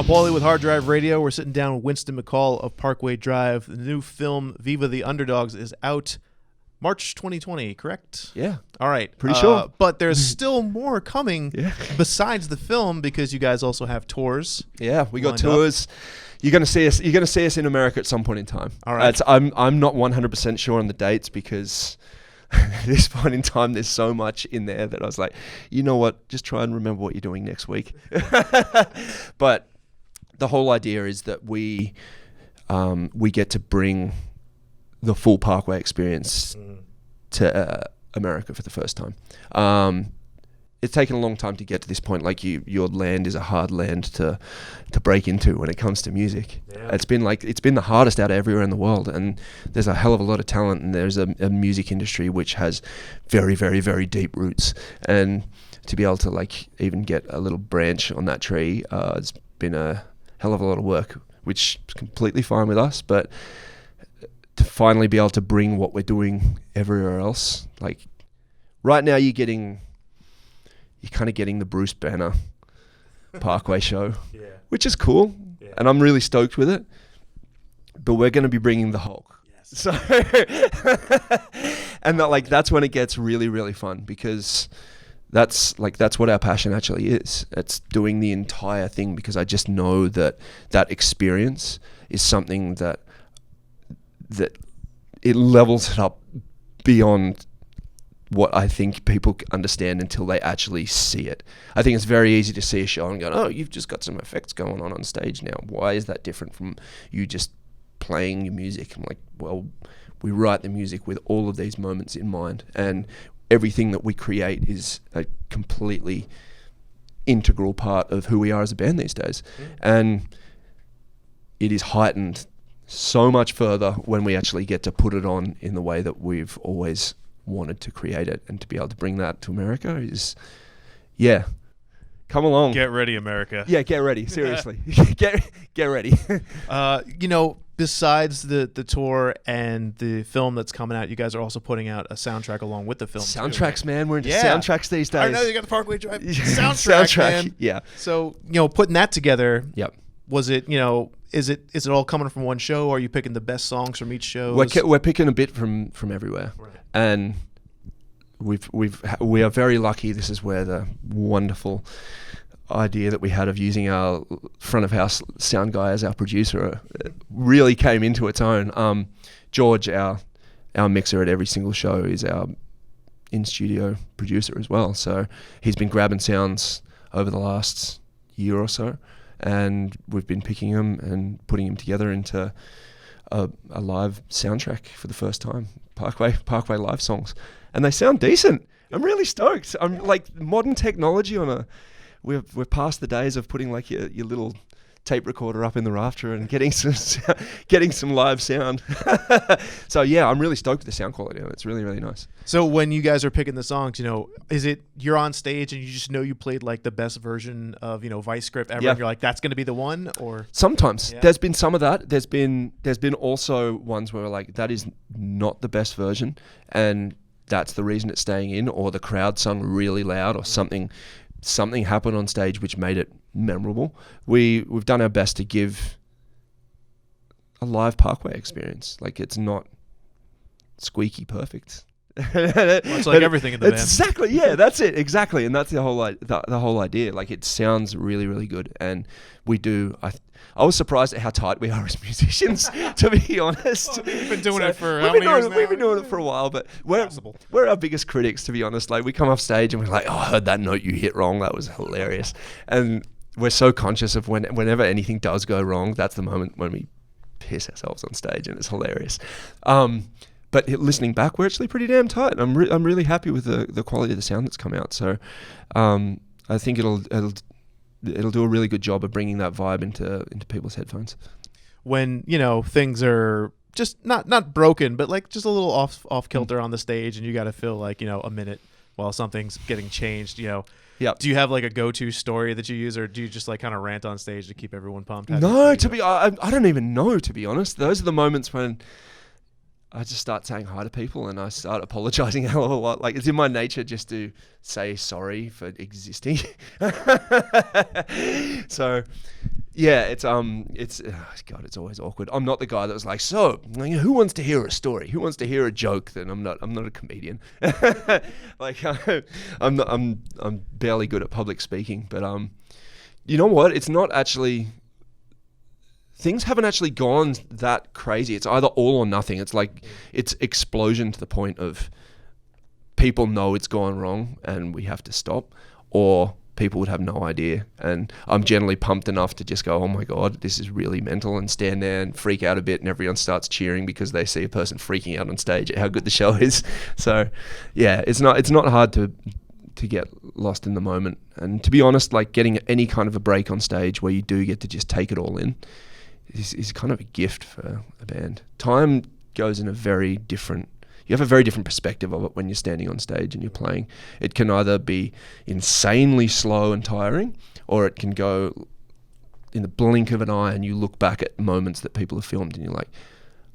Paulie with HardDrive Radio. We're sitting down with Winston McCall of Parkway Drive. The new film, Viva The Underdogs, is out March 2020, correct? Yeah. All right. Pretty sure. But there's still more coming besides the film, because you guys also have tours. Yeah, we got tours. You're gonna see us. You're gonna see us in America at some point in time. All right. I'm not 100% sure on the dates because at this point in time, there's so much in there that I was like, you know what? Just try and remember what you're doing next week. But the whole idea is that we get to bring the full Parkway experience to America for the first time. It's taken a long time to get to this point. Like your land is a hard land to break into when it comes to music. Yeah. It's been the hardest out of everywhere in the world, and there's a hell of a lot of talent, and there's a music industry which has very, very, very deep roots. And to be able to like even get a little branch on that tree, it's been a hell of a lot of work, which is completely fine with us. But to finally be able to bring what we're doing everywhere else, like right now you're kind of getting the Bruce Banner Parkway show, which is cool, and I'm really stoked with it. But we're going to be bringing the Hulk, so and that's when it gets really, really fun, because that's what our passion actually is. It's doing the entire thing, because I just know that experience is something that it levels it up beyond what I think people understand until they actually see it. I think it's very easy to see a show and go, oh, you've just got some effects going on stage now. Why is that different from you just playing your music? I'm like, well, we write the music with all of these moments in mind, and everything that we create is a completely integral part of who we are as a band these days. And it is heightened so much further when we actually get to put it on in the way that we've always wanted to create it. And to be able to bring that to America is, come along. Get ready, America. Yeah, get ready. Seriously. get ready. Besides the tour and the film that's coming out, you guys are also putting out a soundtrack along with the film. Soundtracks, man. We're into soundtracks these days. I know you got the Parkway Drive soundtrack, man. Yeah. So, putting that together. Yep. Was it, is it all coming from one show, or are you picking the best songs from each show? We're picking a bit from everywhere. Right. And we are very lucky. This is where the wonderful idea that we had of using our front of house sound guy as our producer really came into its own. George, our mixer at every single show, is our in-studio producer as well. So he's been grabbing sounds over the last year or so, and we've been picking them and putting them together into a live soundtrack for the first time. Parkway live songs, and they sound decent. I'm really stoked. I'm like, modern technology we're past the days of putting like your little tape recorder up in the rafter and getting some live sound. So yeah, I'm really stoked with the sound quality. It's really, really nice. So when you guys are picking the songs, is it you're on stage and you just know you played like the best version of Vice script ever, and you're like, that's going to be the one? Or sometimes there's been some of that. There's been also ones where we're like, that is not the best version, and that's the reason it's staying in, or the crowd sung really loud, or something happened on stage which made it memorable. We've done our best to give a live Parkway experience. Like, it's not squeaky perfect. It's like everything in the band. Exactly, yeah, that's it, exactly, and that's the whole idea. Like, it sounds really, really good, and we do. I was surprised at how tight we are as musicians, to be honest. We've been doing it for how many years now? We've been doing it for a while, but we're our biggest critics, to be honest. Like, we come off stage and we're like, oh, I heard that note you hit wrong. That was hilarious. And we're so conscious of whenever anything does go wrong, that's the moment when we piss ourselves on stage, and it's hilarious. But listening back, we're actually pretty damn tight. I'm really happy with the quality of the sound that's come out. So I think it'll do a really good job of bringing that vibe into people's headphones. When things are just not broken, but like just a little off kilter on the stage, and you got to fill like a minute while something's getting changed. Yep. Do you have like a go-to story that you use, or do you just like kind of rant on stage to keep everyone pumped? I don't even know, to be honest. Those are the moments when I just start saying hi to people and I start apologizing a hell of a lot. Like, it's in my nature just to say sorry for existing. So Yeah, it's God, it's always awkward. I'm not the guy that was like, so who wants to hear a story? Who wants to hear a joke? Then I'm not a comedian. Like I'm barely good at public speaking. But you know what? It's not actually. Things haven't actually gone that crazy. It's either all or nothing. It's like it's explosion to the point of people know it's gone wrong and we have to stop, or people would have no idea. And I'm generally pumped enough to just go, oh my God, this is really mental, and stand there and freak out a bit, and everyone starts cheering because they see a person freaking out on stage at how good the show is. So yeah, it's not hard to get lost in the moment. And to be honest, like getting any kind of a break on stage where you do get to just take it all in is kind of a gift for a band. Time goes in you have a very different perspective of it when you're standing on stage and you're playing. It can either be insanely slow and tiring, or it can go in the blink of an eye and you look back at moments that people have filmed and you're like,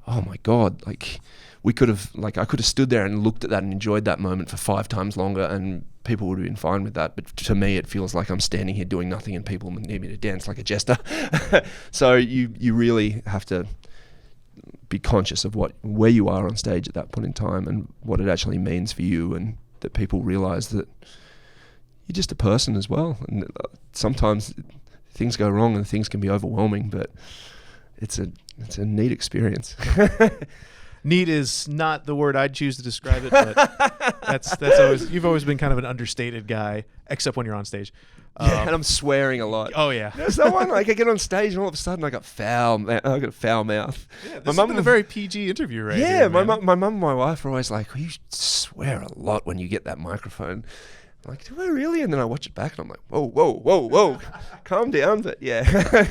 oh my God, like I could have stood there and looked at that and enjoyed that moment for 5 times longer, and people would have been fine with that. But to me, it feels like I'm standing here doing nothing and people need me to dance like a jester. So you really have to be conscious of where you are on stage at that point in time and what it actually means for you, and that people realize that you're just a person as well. And sometimes things go wrong and things can be overwhelming, but it's a neat experience. Neat is not the word I'd choose to describe it, but that's always, you've always been kind of an understated guy, except when you're on stage. Yeah, and I'm swearing a lot. Oh yeah, there's that one. Like I get on stage and all of a sudden I got a foul mouth. Yeah, this has been a very PG interview, right? Yeah, here, my mum and my wife are always like, well, you swear a lot when you get that microphone. I'm like, do I really? And then I watch it back and I'm like, whoa, calm down. But yeah.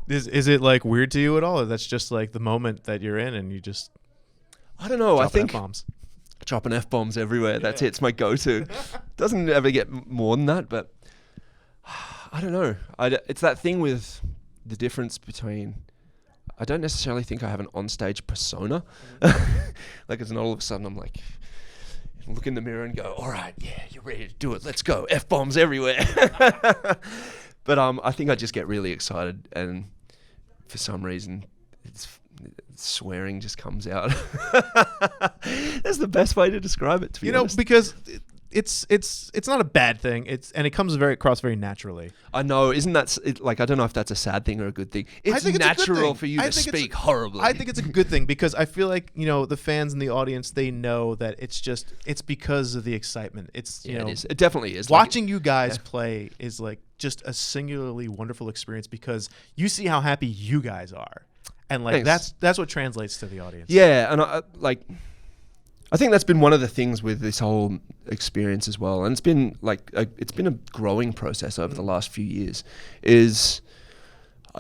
Is it like weird to you at all, or that's just like the moment that you're in and you just I don't know. I think F-bombs. Dropping F-bombs everywhere. That's it. It's my go-to. Doesn't ever get more than that, but I don't know. It's that thing with the difference between. I don't necessarily think I have an on-stage persona. Like it's not all of a sudden I'm like, look in the mirror and go, all right, yeah, you're ready to do it. Let's go. F-bombs everywhere. But I think I just get really excited, and for some reason, swearing just comes out. That's the best way to describe it, to be honest. Because it's not a bad thing. And it comes across very naturally. I know, isn't that like, I don't know if that's a sad thing or a good thing. It's natural for you to speak horribly. I think it's a good thing, because I feel like the fans in the audience, they know that it's because of the excitement. It is. It definitely is. Watching you guys play is like just a singularly wonderful experience, because you see how happy you guys are, and like that's what translates to the audience. Yeah, and I think that's been one of the things with this whole experience as well, and it's been it's been a growing process over the last few years, is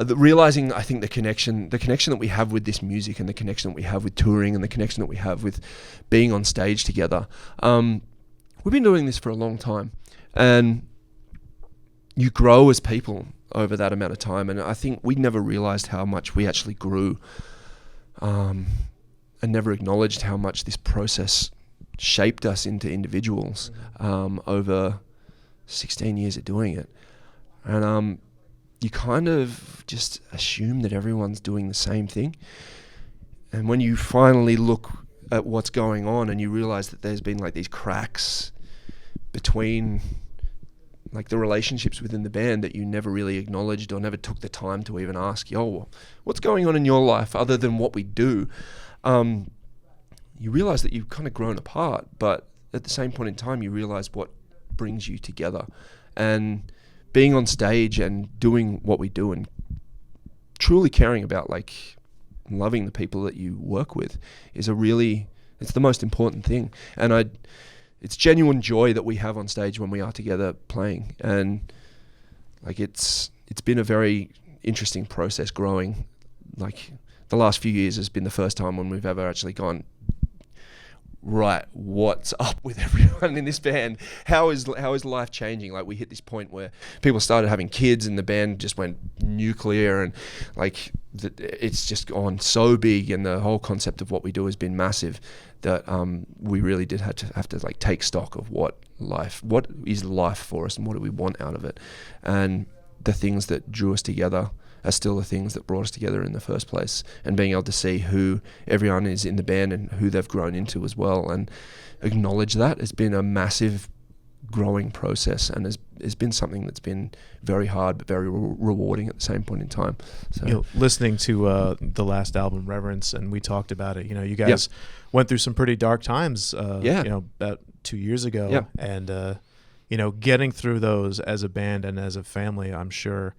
realizing, I think, the connection that we have with this music, and the connection that we have with touring, and the connection that we have with being on stage together. We've been doing this for a long time, and you grow as people over that amount of time, and I think we never realized how much we actually grew, and never acknowledged how much this process shaped us into individuals over 16 years of doing it. And you kind of just assume that everyone's doing the same thing. And when you finally look at what's going on and you realize that there's been like these cracks between like the relationships within the band that you never really acknowledged or never took the time to even ask, what's going on in your life other than what we do? You realize that you've kind of grown apart, but at the same point in time, you realize what brings you together. And being on stage and doing what we do and truly caring about like loving the people that you work with is it's the most important thing. And it's genuine joy that we have on stage when we are together playing. And like it's been a very interesting process growing. Like the last few years has been the first time when we've ever actually gone, right, what's up with everyone in this band? How is life changing? Like we hit this point where people started having kids and the band just went nuclear, and like it's just gone so big, and the whole concept of what we do has been massive, that we really did have to like take stock of what is life for us and what do we want out of it. And the things that drew us together are still the things that brought us together in the first place, and being able to see who everyone is in the band and who they've grown into as well, and acknowledge that has been a massive growing process, and has been something that's been very hard but very rewarding at the same point in time. So listening to the last album, Reverence, and we talked about it, you guys went through some pretty dark times about 2 years ago, and getting through those as a band and as a family, I'm sure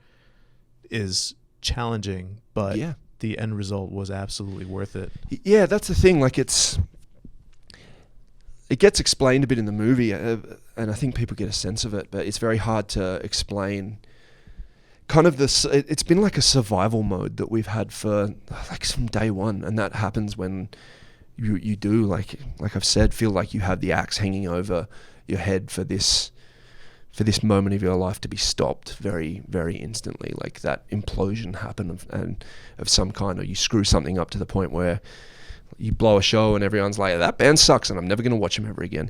is challenging, but the end result was absolutely worth it. Yeah, that's the thing. Like, it gets explained a bit in the movie, and I think people get a sense of it, but it's very hard to explain. Kind of this, it's been like a survival mode that we've had for like from day one, and that happens when you do, like I've said, feel like you have the axe hanging over your head for this moment of your life to be stopped very, very instantly. Like that implosion happen of some kind, or you screw something up to the point where you blow a show and everyone's like, that band sucks and I'm never going to watch them ever again.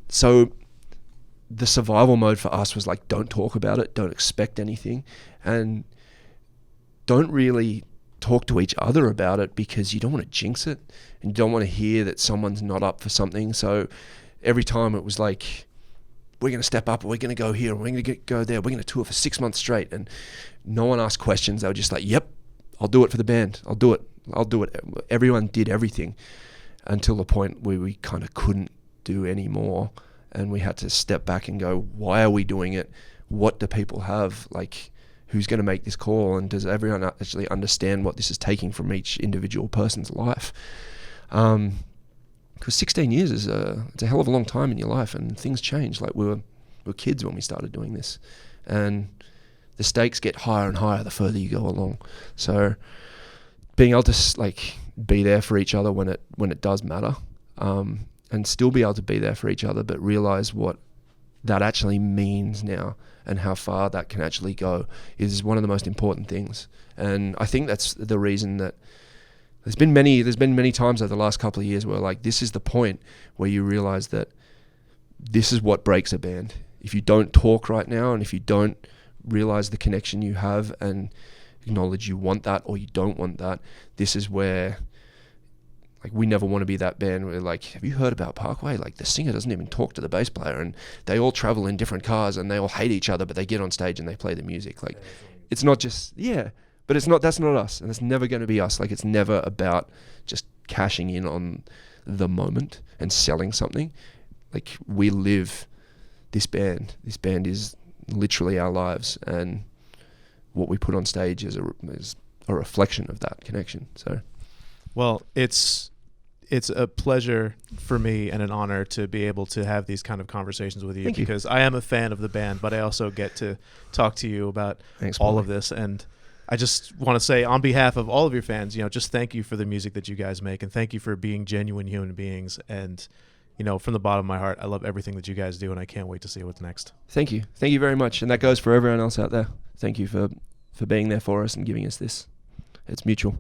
So the survival mode for us was like, don't talk about it, don't expect anything, and don't really talk to each other about it, because you don't want to jinx it and you don't want to hear that someone's not up for something. So every time it was like, we're going to step up, and we're going to go here, and we're going to go there, we're going to tour for 6 months straight, and no one asked questions. They were just like, yep, I'll do it for the band, I'll do it. Everyone did everything until the point where we kind of couldn't do any more, and we had to step back and go, why are we doing it? What do people have? Like, who's going to make this call, and does everyone actually understand what this is taking from each individual person's life? Because 16 years is it's a hell of a long time in your life, and things change. Like, we were kids when we started doing this, and the stakes get higher and higher the further you go along. So being able to like be there for each other when it does matter, and still be able to be there for each other, but realize what that actually means now and how far that can actually go is one of the most important things. And I think that's the reason that there's been many times over the last couple of years where, like, this is the point where you realize that this is what breaks a band. If you don't talk right now, and if you don't realize the connection you have and acknowledge you want that or you don't want that, this is where, like, we never want to be that band where, like, have you heard about Parkway? Like, the singer doesn't even talk to the bass player, and they all travel in different cars, and they all hate each other, but they get on stage and they play the music. Like, it's not just, but that's not us, and it's never going to be us. Like, it's never about just cashing in on the moment and selling something. Like, we live this band. This band is literally our lives, and what we put on stage is a reflection of that connection. So, well, it's a pleasure for me and an honor to be able to have these kind of conversations with you. Thank you. Because I am a fan of the band, but I also get to talk to you about all of this. And I just want to say, on behalf of all of your fans, just thank you for the music that you guys make, and thank you for being genuine human beings. And from the bottom of my heart, I love everything that you guys do, and I can't wait to see what's next. Thank you very much, and that goes for everyone else out there. Thank you for being there for us and giving us this. It's mutual.